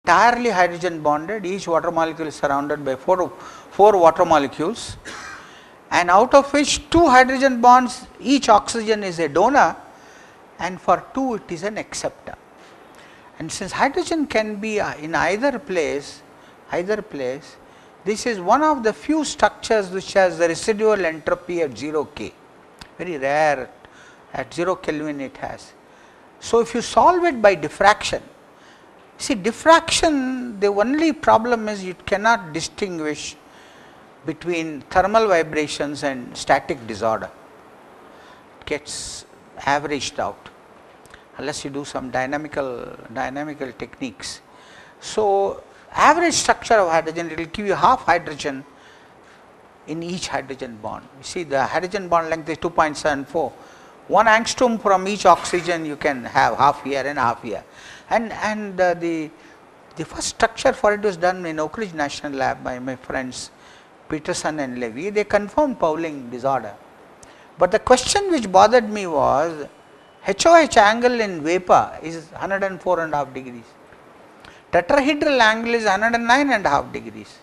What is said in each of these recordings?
entirely hydrogen bonded. Each water molecule is surrounded by four water molecules, and out of which 2 hydrogen bonds, each oxygen is a donor, and for 2 it is an acceptor. And since hydrogen can be in either place, this is one of the few structures which has the residual entropy at 0 K, very rare, at 0 Kelvin it has. So, if you solve it by diffraction, see diffraction, the only problem is you cannot distinguish between thermal vibrations and static disorder. It gets averaged out unless you do some dynamical techniques. So, average structure of hydrogen, it will give you half hydrogen in each hydrogen bond. You see the hydrogen bond length is 2.74. 1 angstrom from each oxygen you can have half here and half here. And the first structure for it was done in Oak Ridge National Lab by my friends Peterson and Levy. They confirmed Pauling disorder. But the question which bothered me was HOH angle in vapor is 104.5 degrees. Tetrahedral angle is 109.5 degrees.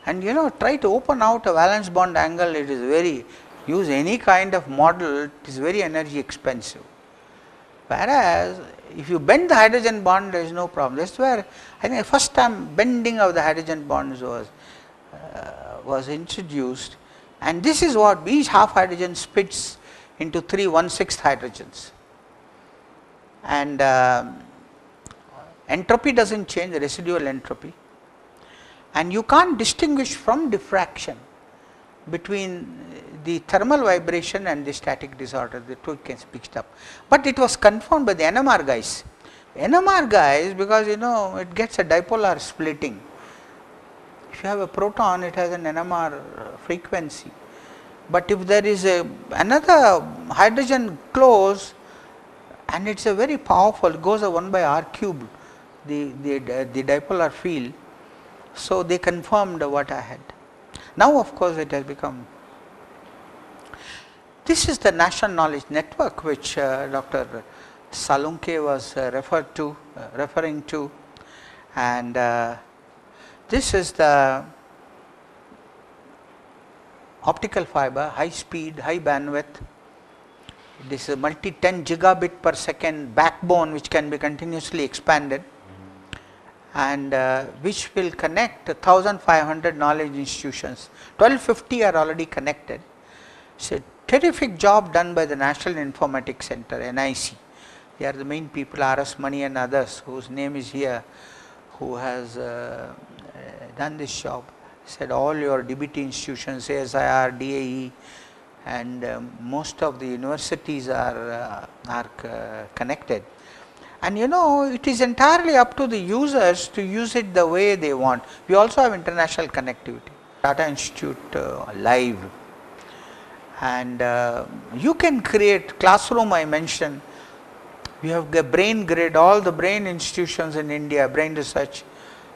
And try to open out a valence bond angle, it is very, use any kind of model, it is very energy expensive. Whereas, if you bend the hydrogen bond, there is no problem. That is where I think the first time bending of the hydrogen bonds was introduced, and this is what each half hydrogen splits into 3 1/6 hydrogens. And entropy does not change, the residual entropy, and you can't distinguish from diffraction between the thermal vibration and the static disorder, the two gets mixed up. But it was confirmed by the NMR guys. NMR guys, because it gets a dipolar splitting. If you have a proton, it has an NMR frequency. But if there is another hydrogen close, and it is a very powerful, it goes a 1 by r cube, the dipolar field. So, they confirmed what I had. Now, of course, it has become. This is the National Knowledge Network which Dr. Salunke was referring to, and this is the optical fiber, high speed, high bandwidth. This is a multi 10 gigabit per second backbone which can be continuously expanded, and which will connect 1500 knowledge institutions. 1250 are already connected. It's a terrific job done by the National Informatics Center, NIC. They are the main people, R.S. Mani and others whose name is here, who has done this job. Said all your DBT institutions, ASIR, DAE, and most of the universities are connected. And it is entirely up to the users to use it the way they want. We also have international connectivity, Tata Institute Live, and you can create classroom. I mentioned we have the brain grid, all the brain institutions in India, brain research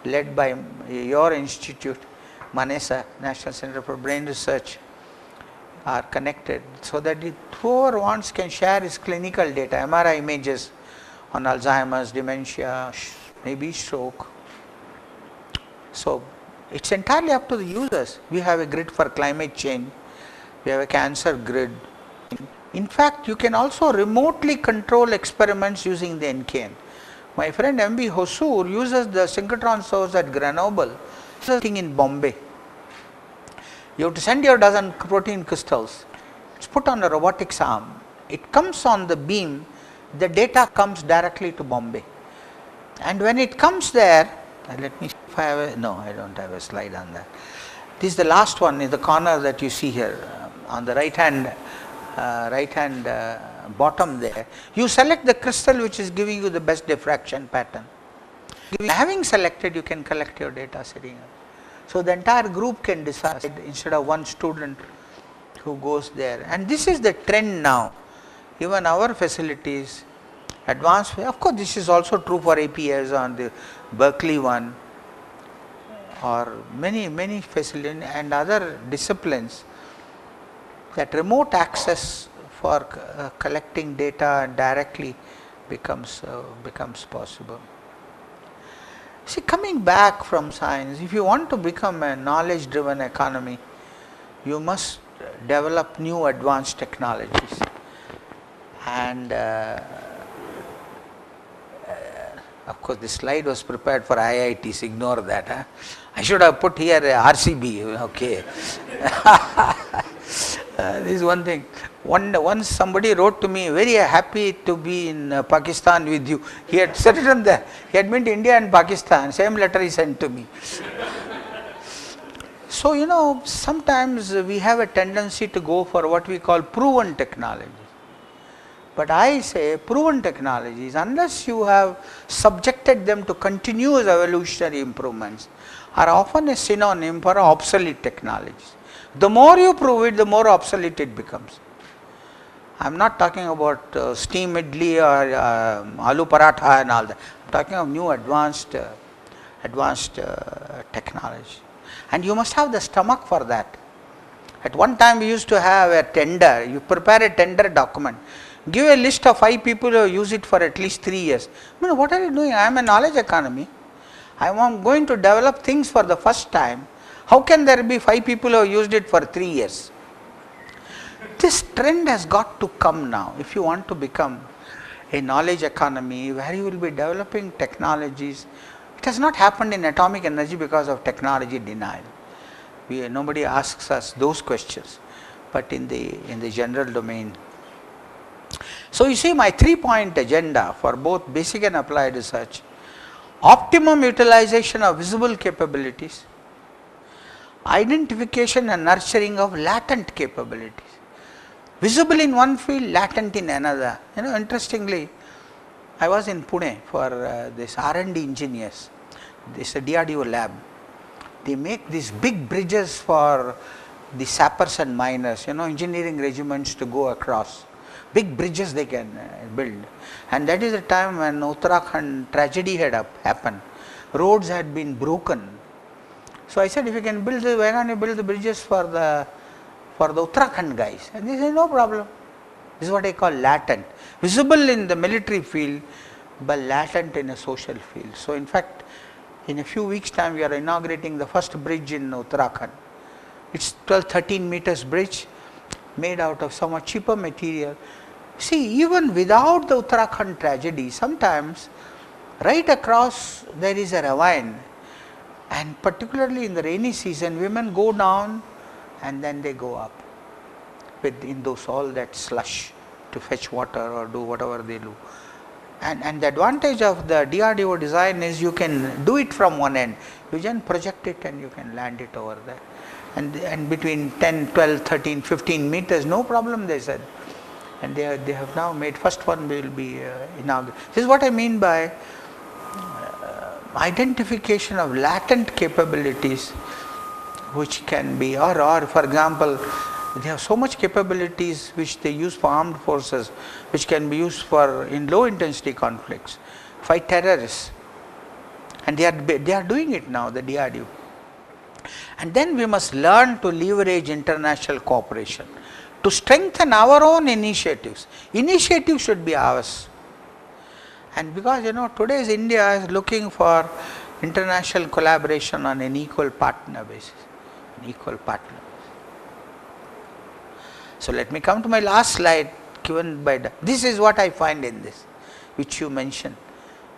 led by your institute, Manesa, National Center for Brain Research, are connected, so that whoever wants can share his clinical data, MRI images on Alzheimer's, dementia, maybe stroke. So, it is entirely up to the users. We have a grid for climate change, we have a cancer grid. In fact, you can also remotely control experiments using the NKN. My friend M.B. Hosur uses the synchrotron source at Grenoble, thing in Bombay. You have to send your dozen protein crystals, it is put on a robotics arm, it comes on the beam, the data comes directly to Bombay. And when it comes there, let me see if I have no, I do not have a slide on that. This is the last one in the corner that you see here on the right hand bottom there. You select the crystal which is giving you the best diffraction pattern. Having selected, you can collect your data sitting up. So, the entire group can decide instead of one student who goes there, and this is the trend now. Even our facilities, advanced, of course, this is also true for APS on the Berkeley one, or many facilities and other disciplines, that remote access for collecting data directly becomes possible. See, coming back from science, if you want to become a knowledge driven economy, you must develop new advanced technologies. And of course, this slide was prepared for IITs, ignore that. Huh? I should have put here RCB, okay. This is one thing. Once somebody wrote to me, very happy to be in Pakistan with you. He had written there. He had been to India and Pakistan. Same letter he sent to me. So, sometimes we have a tendency to go for what we call proven technologies. But I say proven technologies, unless you have subjected them to continuous evolutionary improvements, are often a synonym for obsolete technologies. The more you prove it, the more obsolete it becomes. I am not talking about steam idli or aloo paratha and all that. I am talking of new advanced technology. And you must have the stomach for that. At one time we used to have a tender. You prepare a tender document. Give a list of 5 people who use it for at least 3 years. What are you doing? I am a knowledge economy. I am going to develop things for the first time. How can there be 5 people who have used it for 3 years? This trend has got to come now. If you want to become a knowledge economy where you will be developing technologies, it has not happened in atomic energy because of technology denial. Nobody asks us those questions, but in the general domain. So you see, my 3-point agenda for both basic and applied research: optimum utilization of visible capabilities, identification and nurturing of latent capabilities. Visible in one field, latent in another. Interestingly, I was in Pune for this R&D engineers. This is a DRDO lab. They make these big bridges for the sappers and miners, engineering regiments to go across. Big bridges they can build. And that is the time when Uttarakhand tragedy had happened. Roads had been broken. So I said, if you can build why can't you build the bridges for the Uttarakhand guys? And they said, no problem. This is what I call latent. Visible in the military field, but latent in a social field. So in fact, in a few weeks' time, we are inaugurating the first bridge in Uttarakhand. It's 12-13 meters bridge, made out of somewhat cheaper material. See, even without the Uttarakhand tragedy, sometimes right across there is a ravine, and particularly in the rainy season, women go down and then they go up in all that slush to fetch water or do whatever they do. And the advantage of the DRDO design is you can do it from one end. You just project it and you can land it over there. And between 10, 12, 13, 15 meters, no problem, they said. And they have now made, first one will be inaugurated. This is what I mean by identification of latent capabilities which can be, or for example, they have so much capabilities which they use for armed forces, which can be used for in low intensity conflicts, fight terrorists. And they are doing it now, the DRDO. And then we must learn to leverage international cooperation to strengthen our own initiatives. Initiatives should be ours. And because today's India is looking for international collaboration on an equal partner basis. So let me come to my last slide given by this is what I find in this, which you mentioned,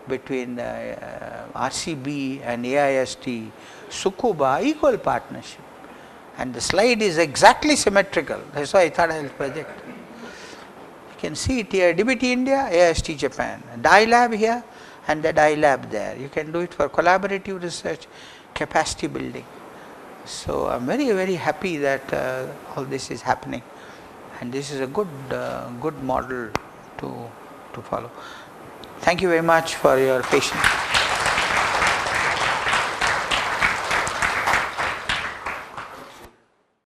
between RCB and AIST, Tsukuba, equal partnership. And the slide is exactly symmetrical. That's why I thought I will project. You can see it here, DBT India, AIST Japan, Dye Lab here and the Dye Lab there. You can do it for collaborative research, capacity building. So I am very, very happy that all this is happening. And this is a good model to follow. Thank you very much for your patience.